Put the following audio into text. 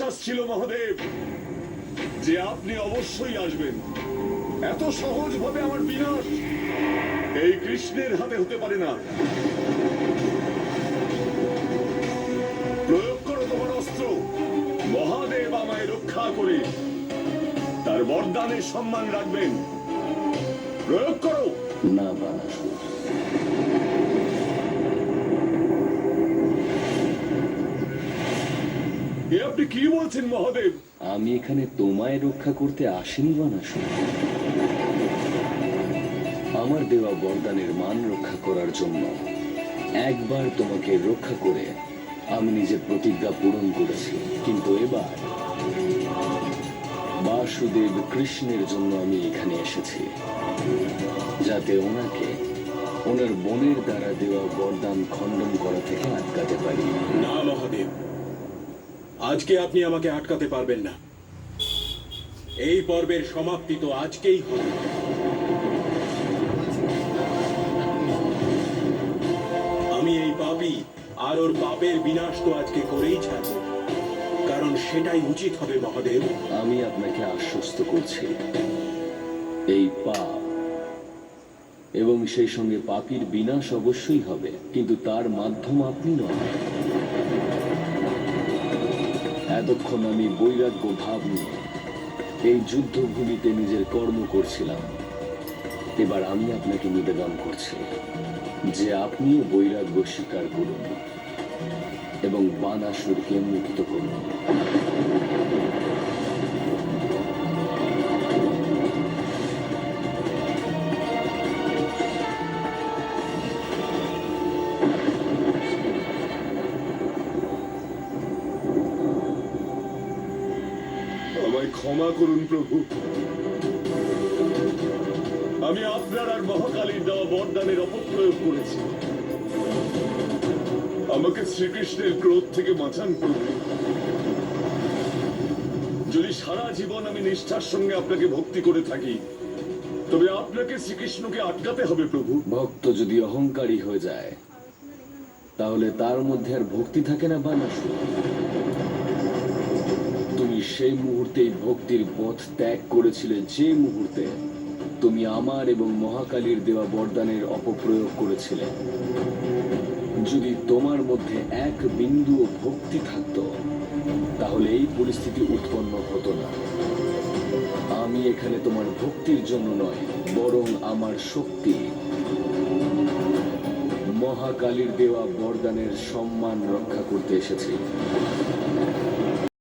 বিশ্বাস ছিল মহাদেব যে আপনি অবশ্যই আসবেন। এত সহজভাবে আমার বিনাশ এই কৃষ্ণের হাতে হতে পারে না। প্রয়োগ করো তোমার অস্ত্র। মহাদেব আমায় রক্ষা করে তার বরদানের সম্মান রাখবেন। প্রয়োগ করো। না বানাসুর, এ আপনি কি বলছেন মহাদেব? আমি এখানে তোমায় রক্ষা করতে আসিনি বানাসুর। আমার দেওয়া বরদানের মান রক্ষা করার জন্য একবার তোমাকে রক্ষা করে আমি নিজের প্রতিজ্ঞা পূরণ করেছি, কিন্তু এবার বাসুদেব কৃষ্ণের জন্য আমি এখানে এসেছি, যাতে ওনাকে ওনার বোনের দ্বারা দেওয়া বরদান খণ্ডন করা থেকে আটকাতে পারি। না মহাদেব, আজকে আপনি আমাকে আটকাতে পারবেন না। এই পর্বের সমাপ্তি তো আজকেই হবে। আমি এই পাপী আর ওর পাপের বিনাশ তো আজকে করেই ছাড়ব, কারণ সেটাই উচিত হবে মহাদেব। আমি আপনাকে আশ্বস্ত করছি, এই পাপ এবং সেই সঙ্গে পাপীর বিনাশ অবশ্যই হবে, কিন্তু তার মাধ্যম আপনি নন। এতক্ষণ আমি বৈরাগ্য ভাব নিয়ে এই যুদ্ধভূমিতে নিজের কর্ম করছিলাম। এবার আমি আপনাকে নিবেদন করছি যে আপনিও বৈরাগ্য স্বীকার করুন এবং বানাসুরকে মুক্ত করুন। আমায় ক্ষমা করুন প্রভু। আমি আপনার আর মহাকালীর দেওয়া বরদানের অপপ্রয়োগ করেছি। আমাকে শ্রীকৃষ্ণের ক্রোধ থেকে বাঁচান প্রভু। যদি সারা জীবন আমি নিষ্ঠার সঙ্গে আপনাকে ভক্তি করে থাকি, তবে আপনাকে শ্রীকৃষ্ণকে আটকাতে হবে প্রভু। ভক্ত যদি অহংকারী হয়ে যায়, তাহলে তার মধ্যে আর ভক্তি থাকে না বানাসুর। তুমি সেই মুহূর্তেই ভক্তির পথ ত্যাগ করেছিলে যে মুহূর্তে তুমি আমার এবং মহাকালীর দেওয়া বরদানের অপপ্রয়োগ করেছিলে। যদি তোমার মধ্যে এক বিন্দু ভক্তি থাকত, তাহলে এই পরিস্থিতি উৎপন্ন হতো না। আমি এখানে তোমার ভক্তির জন্য নয়, বরং আমার শক্তি, মহাকালীর দেওয়া বরদানের সম্মান রক্ষা করতে এসেছি।